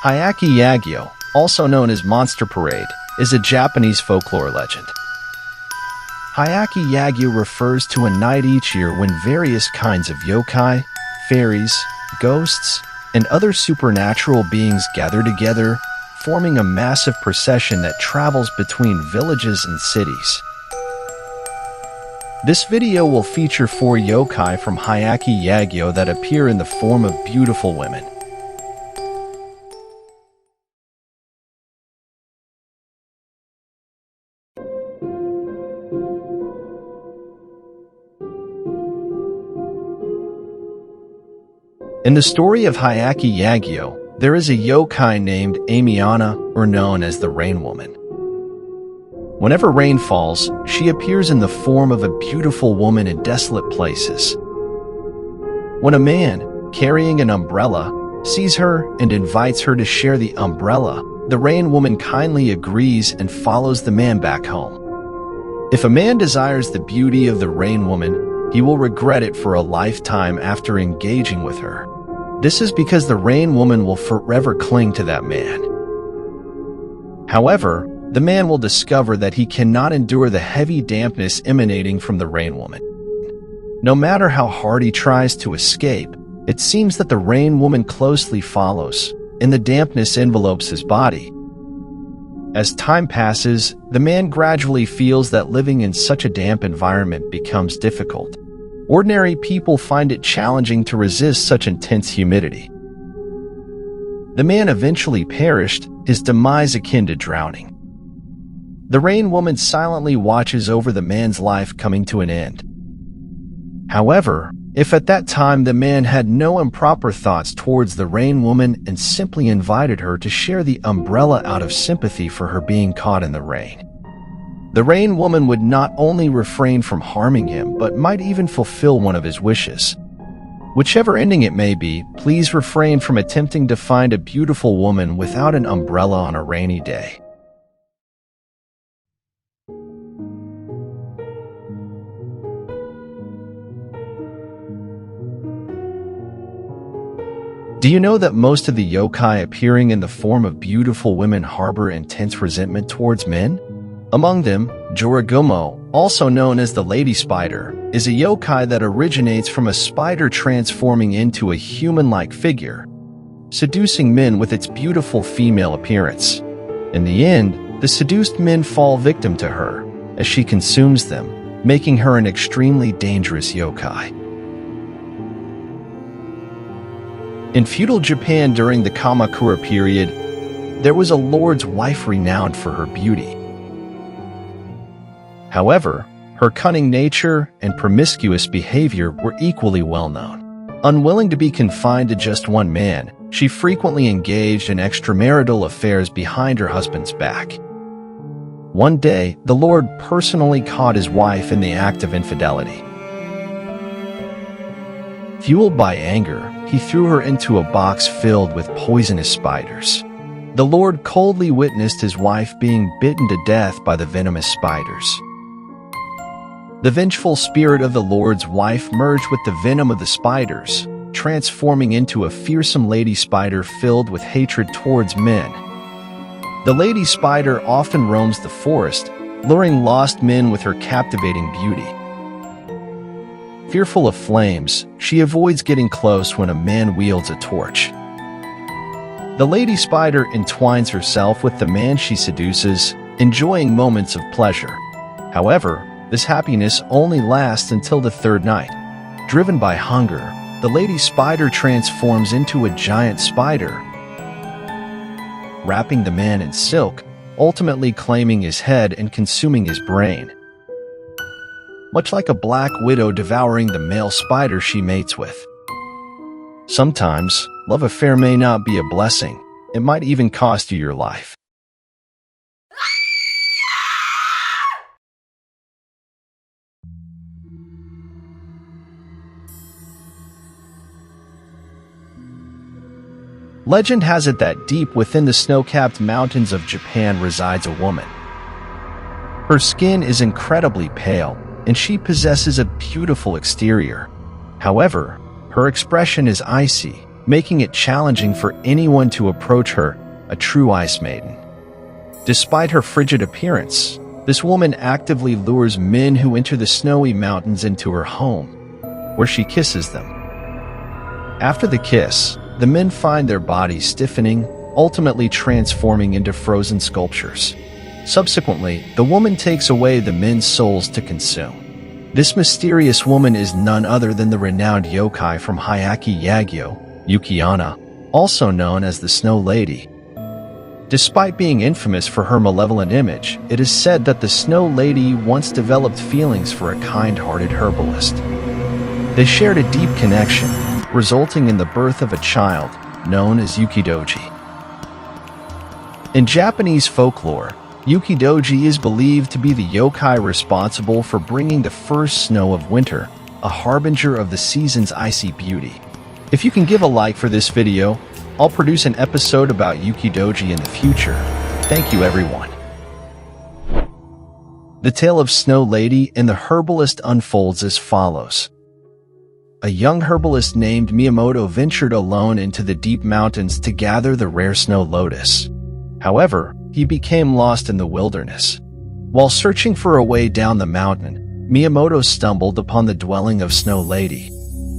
Hyakki Yagyo, also known as Monster Parade, is a Japanese folklore legend. Hyakki Yagyo refers to a night each year when various kinds of yokai, fairies, ghosts, and other supernatural beings gather together, forming a massive procession that travels between villages and cities. This video will feature 4 yokai from Hyakki Yagyo that appear in the form of beautiful women. In the story of Hyakki Yagyo, there is a yokai named Ameonna, or known as the Rain Woman. Whenever rain falls, she appears in the form of a beautiful woman in desolate places. When a man, carrying an umbrella, sees her and invites her to share the umbrella, the Rain Woman kindly agrees and follows the man back home. If a man desires the beauty of the Rain Woman, he will regret it for a lifetime after engaging with her. This is because the Rain Woman will forever cling to that man. However, the man will discover that he cannot endure the heavy dampness emanating from the Rain Woman. No matter how hard he tries to escape, it seems that the Rain Woman closely follows, and the dampness envelopes his body. As time passes, the man gradually feels that living in such a damp environment becomes difficult. Ordinary people find it challenging to resist such intense humidity. The man eventually perished, his demise akin to drowning. The Rain Woman silently watches over the man's life coming to an end. However, if at that time the man had no improper thoughts towards the Rain Woman and simply invited her to share the umbrella out of sympathy for her being caught in the rain, the Rain Woman would not only refrain from harming him, but might even fulfill one of his wishes. Whichever ending it may be, please refrain from attempting to find a beautiful woman without an umbrella on a rainy day. Do you know that most of the yokai appearing in the form of beautiful women harbor intense resentment towards men? Among them, Jorogumo, also known as the Lady Spider, is a yokai that originates from a spider transforming into a human-like figure, seducing men with its beautiful female appearance. In the end, the seduced men fall victim to her, as she consumes them, making her an extremely dangerous yokai. In feudal Japan during the Kamakura period, there was a lord's wife renowned for her beauty. However, her cunning nature and promiscuous behavior were equally well known. Unwilling to be confined to just one man, she frequently engaged in extramarital affairs behind her husband's back. One day, the lord personally caught his wife in the act of infidelity. Fueled by anger, he threw her into a box filled with poisonous spiders. The lord coldly witnessed his wife being bitten to death by the venomous spiders. The vengeful spirit of the lord's wife merged with the venom of the spiders, transforming into a fearsome lady spider filled with hatred towards men. The lady spider often roams the forest, luring lost men with her captivating beauty. Fearful of flames, she avoids getting close when a man wields a torch. The lady spider entwines herself with the man she seduces, enjoying moments of pleasure. However, this happiness only lasts until the 3rd night. Driven by hunger, the lady spider transforms into a giant spider, wrapping the man in silk, ultimately claiming his head and consuming his brain. Much like a black widow devouring the male spider she mates with. Sometimes, love affair may not be a blessing. It might even cost you your life. Legend has it that deep within the snow-capped mountains of Japan resides a woman. Her skin is incredibly pale, and she possesses a beautiful exterior. However, her expression is icy, making it challenging for anyone to approach her, a true ice maiden. Despite her frigid appearance, this woman actively lures men who enter the snowy mountains into her home, where she kisses them. After the kiss, the men find their bodies stiffening, ultimately transforming into frozen sculptures. Subsequently, the woman takes away the men's souls to consume. This mysterious woman is none other than the renowned yokai from Hyakki Yagyo, Yuki onna, also known as the Snow Lady. Despite being infamous for her malevolent image, it is said that the Snow Lady once developed feelings for a kind-hearted herbalist. They shared a deep connection, resulting in the birth of a child known as Yuki Doji. In Japanese folklore, Yuki Doji is believed to be the yokai responsible for bringing the first snow of winter, a harbinger of the season's icy beauty. If you can give a like for this video, I'll produce an episode about Yuki Doji in the future. Thank you, everyone. The tale of Snow Lady and the herbalist unfolds as follows. A young herbalist named Miyamoto ventured alone into the deep mountains to gather the rare snow lotus. However, he became lost in the wilderness. While searching for a way down the mountain, Miyamoto stumbled upon the dwelling of Snow Lady.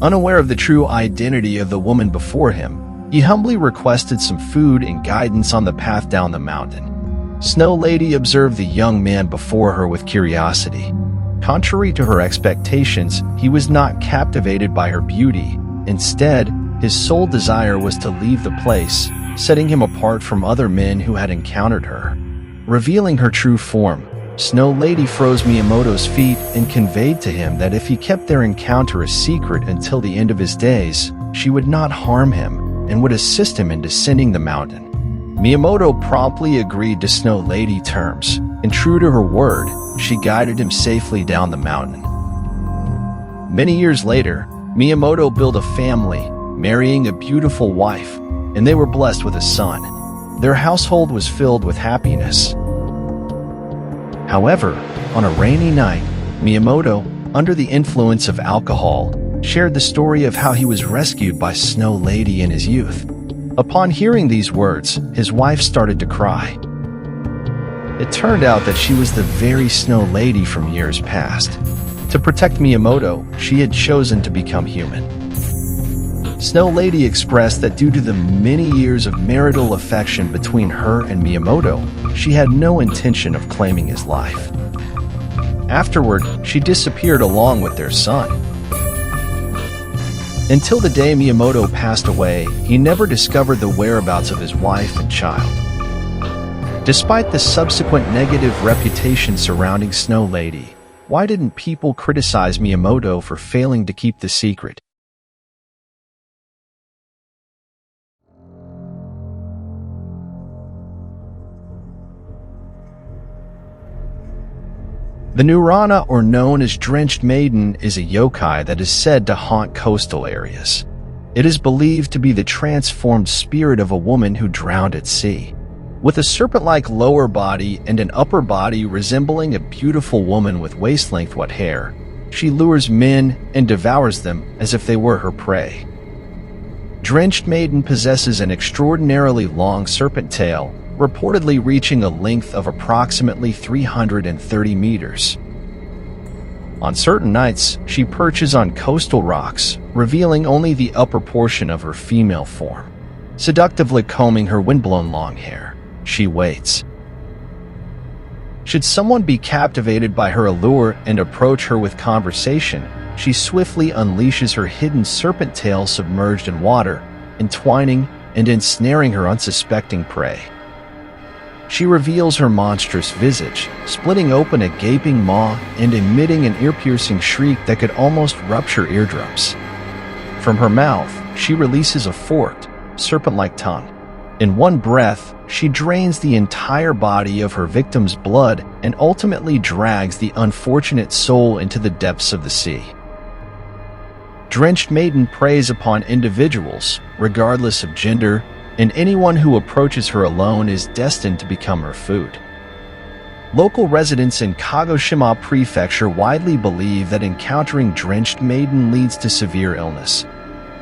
Unaware of the true identity of the woman before him, he humbly requested some food and guidance on the path down the mountain. Snow Lady observed the young man before her with curiosity. Contrary to her expectations, he was not captivated by her beauty. Instead, his sole desire was to leave the place, setting him apart from other men who had encountered her. Revealing her true form, Snow Lady froze Miyamoto's feet and conveyed to him that if he kept their encounter a secret until the end of his days, she would not harm him and would assist him in descending the mountain. Miyamoto promptly agreed to Snow Lady terms, and true to her word, she guided him safely down the mountain. Many years later, Miyamoto built a family, marrying a beautiful wife, and they were blessed with a son. Their household was filled with happiness. However, on a rainy night, Miyamoto, under the influence of alcohol, shared the story of how he was rescued by Snow Lady in his youth. Upon hearing these words, his wife started to cry. It turned out that she was the very Snow Lady from years past. To protect Miyamoto, she had chosen to become human. Snow Lady expressed that due to the many years of marital affection between her and Miyamoto, she had no intention of claiming his life. Afterward, she disappeared along with their son. Until the day Miyamoto passed away, he never discovered the whereabouts of his wife and child. Despite the subsequent negative reputation surrounding Snow Lady, why didn't people criticize Miyamoto for failing to keep the secret? The Nure onna, or known as Drenched Maiden, is a yokai that is said to haunt coastal areas. It is believed to be the transformed spirit of a woman who drowned at sea. With a serpent-like lower body and an upper body resembling a beautiful woman with waist-length white hair, she lures men and devours them as if they were her prey. Drenched Maiden possesses an extraordinarily long serpent tail, reportedly reaching a length of approximately 330 meters. On certain nights, she perches on coastal rocks, revealing only the upper portion of her female form. Seductively combing her windblown long hair, she waits. Should someone be captivated by her allure and approach her with conversation, she swiftly unleashes her hidden serpent tail submerged in water, entwining and ensnaring her unsuspecting prey. She reveals her monstrous visage, splitting open a gaping maw and emitting an ear-piercing shriek that could almost rupture eardrums. From her mouth, she releases a forked, serpent-like tongue. In one breath, she drains the entire body of her victim's blood and ultimately drags the unfortunate soul into the depths of the sea. Drenched Maiden preys upon individuals, regardless of gender, and anyone who approaches her alone is destined to become her food. Local residents in Kagoshima Prefecture widely believe that encountering Drenched Maiden leads to severe illness.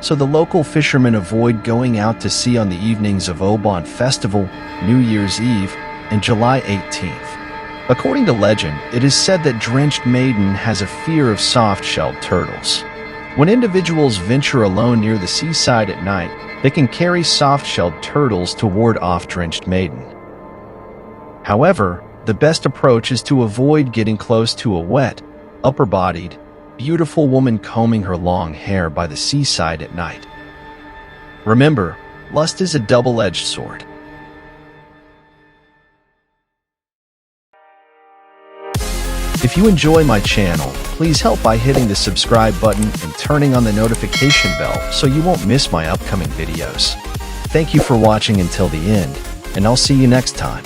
so the local fishermen avoid going out to sea on the evenings of Obon Festival, New Year's Eve, and July 18th. According to legend, it is said that Drenched Maiden has a fear of soft-shelled turtles. When individuals venture alone near the seaside at night, they can carry soft-shelled turtles to ward off Drenched Maiden. However, the best approach is to avoid getting close to a wet, upper-bodied, beautiful woman combing her long hair by the seaside at night. Remember, lust is a double-edged sword. If you enjoy my channel, please help by hitting the subscribe button and turning on the notification bell so you won't miss my upcoming videos. Thank you for watching until the end, and I'll see you next time.